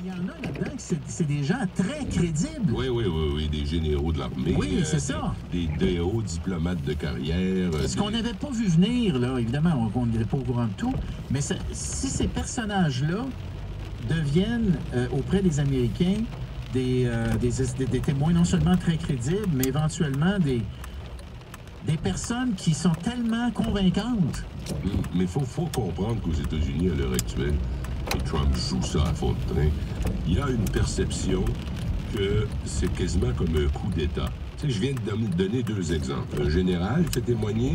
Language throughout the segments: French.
Il y en a là-dedans que c'est des gens très crédibles. Oui, des généraux de l'armée. Oui, c'est ça. Des hauts diplomates de carrière. Ce qu'on n'avait pas vu venir, là, évidemment, on n'était pas au courant de tout, mais si ces personnages-là deviennent auprès des Américains des témoins non seulement très crédibles, mais éventuellement des personnes qui sont tellement convaincantes. Mais il faut comprendre qu'aux États-Unis, à l'heure actuelle, et Trump joue ça à fond de train, il y a une perception que c'est quasiment comme un coup d'État. Tu sais, je viens de donner deux exemples. Un général fait témoigner,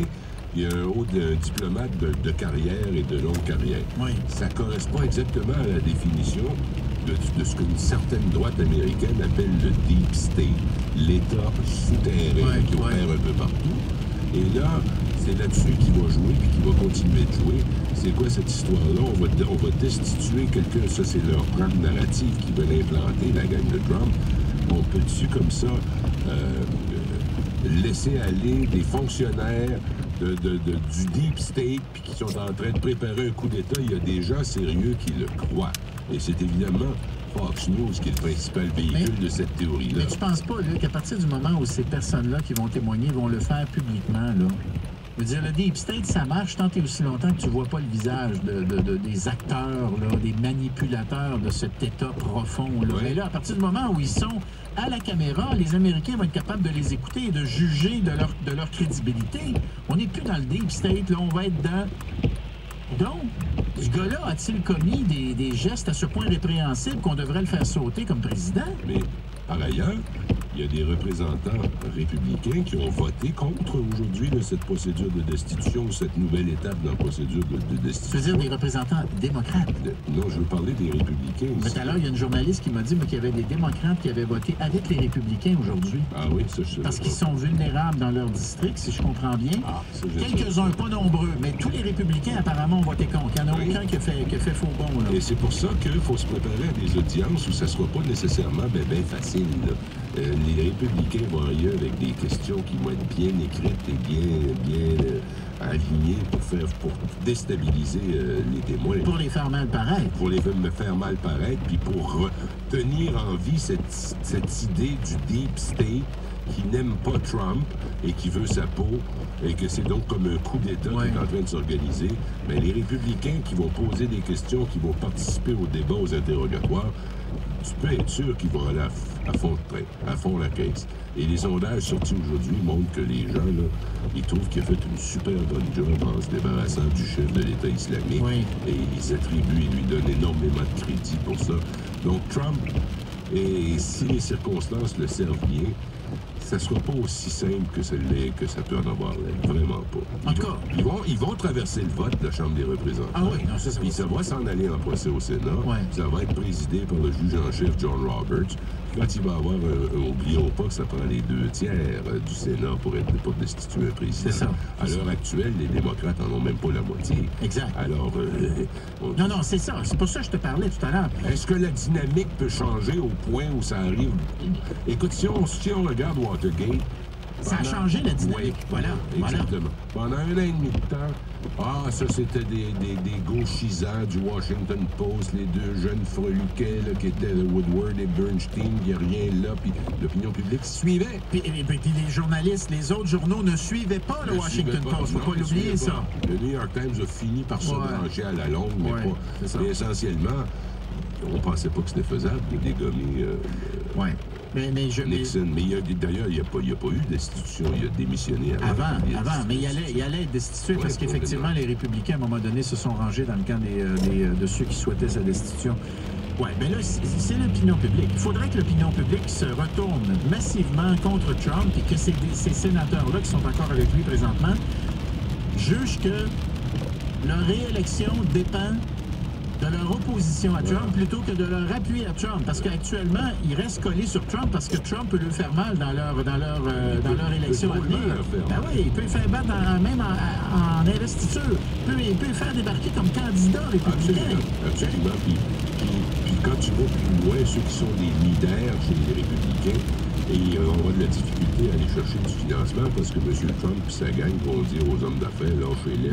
il y a un haut diplomate de carrière et de longue carrière. Oui. Ça correspond exactement à la définition de ce qu'une certaine droite américaine appelle le Deep State, l'État souterrain qui opère un peu partout. Et là, c'est là-dessus qu'il va jouer et qu'il va continuer de jouer. C'est quoi cette histoire-là? On va destituer quelqu'un, ça c'est leur propre narrative qu'ils veulent implanter, la gang de Trump. On peut-tu comme ça laisser aller des fonctionnaires du Deep State puis qui sont en train de préparer un coup d'État? Il y a des gens sérieux qui le croient. Et c'est évidemment Fox News qui est le principal véhicule de cette théorie-là. Mais tu penses pas, là, qu'à partir du moment où ces personnes-là qui vont témoigner vont le faire publiquement, là? Je veux dire, le Deep State, ça marche tant et aussi longtemps que tu vois pas le visage des acteurs, là, des manipulateurs de cet État profond. Là. Ouais. Mais là, à partir du moment où ils sont à la caméra, les Américains vont être capables de les écouter et de juger de leur crédibilité. On n'est plus dans le Deep State, là, on va être dans... Donc, ce gars-là a-t-il commis des gestes à ce point répréhensibles qu'on devrait le faire sauter comme président? Mais, par ailleurs, il y a des représentants républicains qui ont voté contre aujourd'hui cette procédure de destitution ou cette nouvelle étape dans la procédure de destitution. Je veux dire des représentants démocrates. Non, je veux parler des républicains Mais ici. tout à l'heure, il y a une journaliste qui m'a dit qu'il y avait des démocrates qui avaient voté avec les républicains aujourd'hui. Ah oui, ça je sais Parce pas. qu'ils sont vulnérables dans leur district, si je comprends bien. Ah, ça, je sais Quelques-uns, pas nombreux, mais tous les républicains apparemment ont voté contre. Il n'y en a Oui. aucun qui a fait faux bon. Là. Et c'est pour ça qu'il faut se préparer à des audiences où ça ne sera pas nécessairement bien facile. Là. Les républicains vont arriver avec des questions qui vont être bien écrites et bien alignées pour déstabiliser les témoins. Pour les faire mal paraître. Pour les faire mal paraître, puis pour tenir en vie cette idée du Deep State qui n'aime pas Trump et qui veut sa peau, et que c'est donc comme un coup d'État qui est en train de s'organiser. Mais les républicains qui vont poser des questions, qui vont participer au débat, aux interrogatoires, tu peux être sûr qu'ils vont aller à fond de train, à fond la caisse. Et les sondages sortis aujourd'hui montrent que les gens, là, ils trouvent qu'il a fait une super bonne job en se débarrassant du chef de l'État islamique. Oui. Et ils attribuent et lui donnent énormément de crédit pour ça. Donc Trump, et si les circonstances le servent bien, ça ne sera pas aussi simple que ça peut en avoir l'air. Vraiment pas. En tout cas... Ils vont traverser le vote de la Chambre des représentants. Ah oui, non, ça Puis ça va s'en aller en procès au Sénat. Ouais. Ça va être présidé par le juge en chef John Roberts. Quand il va avoir, oublions pas que ça prend les 2/3 du Sénat pour destituer un président. C'est ça. À l'heure actuelle, les démocrates n'en ont même pas la moitié. Exact. Alors, Non, c'est ça. C'est pour ça que je te parlais tout à l'heure. est-ce que la dynamique peut changer au point où ça arrive? Écoute, si on regarde Watergate... Ça a changé la dynamique. Oui, Voilà. exactement. Pendant 1 an et demi de temps, ça c'était des gauchisants du Washington Post, les deux jeunes freluquets là, qui étaient Woodward et Bernstein, il n'y a rien là, puis l'opinion publique suivait. Puis les journalistes, les autres journaux ne suivaient pas le Washington Post. Faut pas l'oublier, ça. Le New York Times a fini par se brancher à la longue, mais pas. C'est ça. Mais essentiellement, on pensait pas que c'était faisable de dégommer Nixon. Mais d'ailleurs, il n'y a pas eu de destitution. Il a démissionné avant. Mais il allait être destitué parce qu'effectivement, les républicains, à un moment donné, se sont rangés dans le camp de ceux qui souhaitaient sa destitution. Oui, mais là, c'est l'opinion publique. Il faudrait que l'opinion publique se retourne massivement contre Trump et que ces sénateurs-là qui sont encore avec lui présentement jugent que leur réélection dépend de leur opposition à Trump plutôt que de leur appui à Trump. Parce qu'actuellement, ils restent collés sur Trump parce que Trump peut leur faire mal dans leur élection à venir. Ben oui, il peut le faire battre même en investiture. Il peut le faire débarquer comme candidat républicain. Absolument. Puis quand tu vas plus loin, ceux qui sont des leaders chez les républicains, Et on aura de la difficulté à aller chercher du financement parce que M. Trump et sa gang vont dire aux hommes d'affaires, lâchez-les.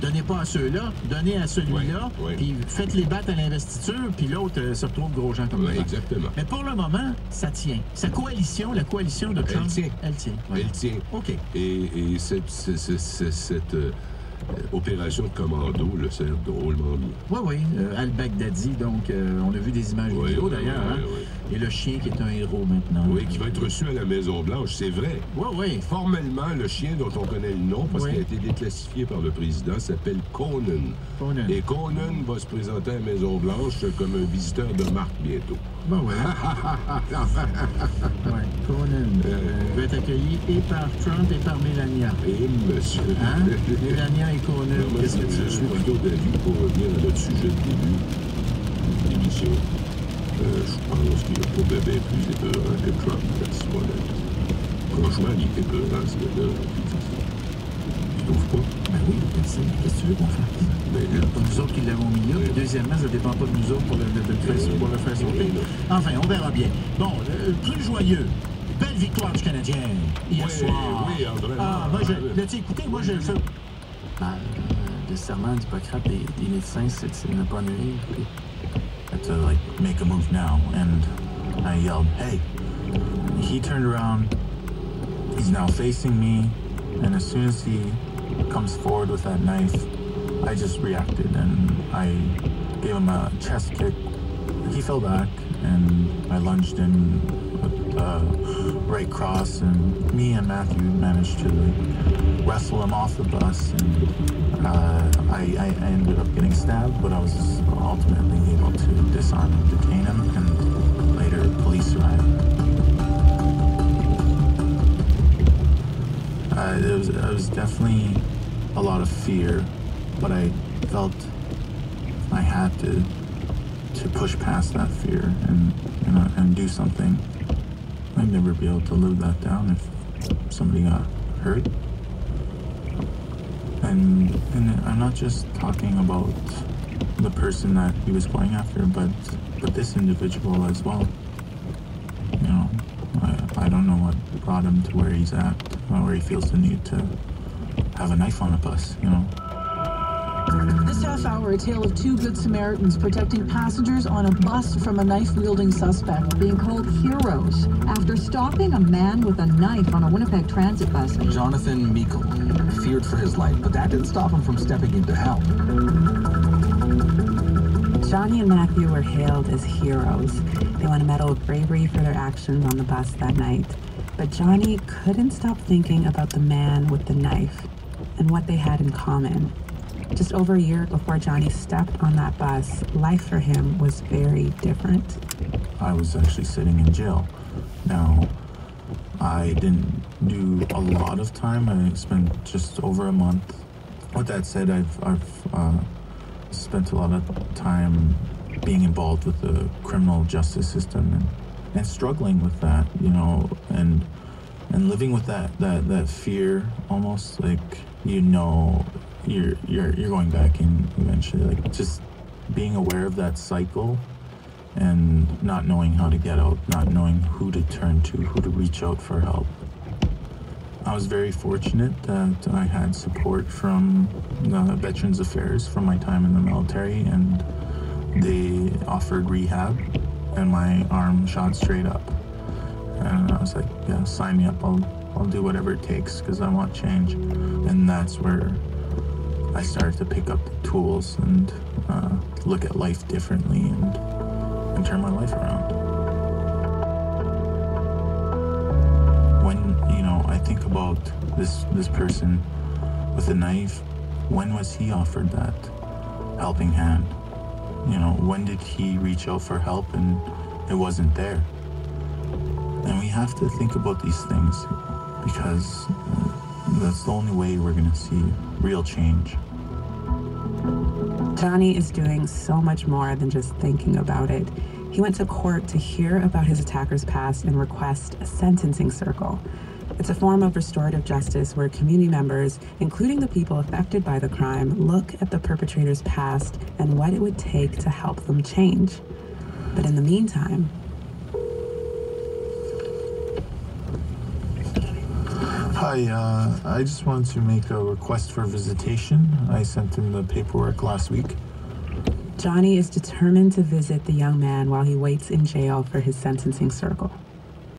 Donnez pas à ceux-là, donnez à celui-là, puis faites-les battre à l'investiture, puis l'autre se retrouve gros gens comme ça. Exactement. Mais pour le moment, ça tient. Sa coalition, la coalition de Trump, elle tient. Elle tient. OK. Et cette opération de commando le sert drôlement bien. Oui. Al-Baghdadi, donc, on a vu des images vidéo d'ailleurs. Et le chien qui est un héros maintenant. Oui, qui va être reçu à la Maison-Blanche, c'est vrai. Oui. Formellement, le chien dont on connaît le nom, parce qu'il a été déclassifié par le président, s'appelle Conan. Et Conan va se présenter à la Maison-Blanche comme un visiteur de marque bientôt. Conan va être accueilli et par Trump et par Melania. Et monsieur. Hein? Melania et Conan, qu'est-ce que tu veux? Je suis plutôt d'avis pour revenir à notre sujet de début de l'émission. Je pense qu'il n'y a pas bébé plus épeurant que Trump à ce moment-là. Franchement, il est épeurant, ce gars-là. Tu trouves pas? Ben oui, qu'est-ce que tu veux qu'on fasse? C'est pas nous autres qui l'avons mis là. Deuxièmement, ça ne dépend pas de nous autres pour le faire sauter. Enfin, on verra bien. Bon, plus joyeux. Belle victoire du Canadien hier soir. Oui, André. L'as-tu écouté? Moi, je le fais. Le serment d'Hippocrate des médecins, c'est de ne pas nuire. I had to, like, make a move now, and I yelled, hey. He turned around. He's now facing me, and as soon as he comes forward with that knife, I just reacted, and I gave him a chest kick. He fell back, and I lunged in with a right cross, and me and Matthew managed to wrestle him off the bus, and I ended up getting stabbed, but I was ultimately able to disarm and detain him, and later police arrived. It was definitely a lot of fear, but I felt I had to push past that fear and do something. I'd never be able to live that down if somebody got hurt. And I'm not just talking about the person that he was going after, but this individual as well. You know, I don't know what brought him to where he's at, where he feels the need to have a knife on a bus, you know. This half hour, a tale of two good Samaritans protecting passengers on a bus from a knife-wielding suspect. Being called heroes after stopping a man with a knife on a Winnipeg transit bus. Jonathan Meikle feared for his life, but that didn't stop him from stepping in to help. Johnny and Matthew were hailed as heroes. They won a medal of bravery for their actions on the bus that night. But Johnny couldn't stop thinking about the man with the knife and what they had in common. Just over a year before Johnny stepped on that bus, life for him was very different. I was actually sitting in jail. Now, I didn't do a lot of time. I spent just over a month. With that said, I've spent a lot of time being involved with the criminal justice system and struggling with that, you know, and living with that fear, almost like, you know, you're going back in eventually, like just being aware of that cycle and not knowing how to get out, not knowing who to turn to, who to reach out for help. I was very fortunate that I had support from the Veterans Affairs from my time in the military, and they offered rehab and my arm shot straight up. And I was like, yeah, sign me up. I'll do whatever it takes because I want change. And that's where I started to pick up the tools and look at life differently and turn my life around. When, you know, I think about this person with a knife, when was he offered that helping hand? You know, when did he reach out for help and it wasn't there? And we have to think about these things because that's the only way we're going to see real change. Johnny is doing so much more than just thinking about it. He went to court to hear about his attacker's past and request a sentencing circle. It's a form of restorative justice where community members, including the people affected by the crime, look at the perpetrator's past and what it would take to help them change. But in the meantime... Hi, I just wanted to make a request for visitation. I sent in the paperwork last week. Johnny is determined to visit the young man while he waits in jail for his sentencing circle.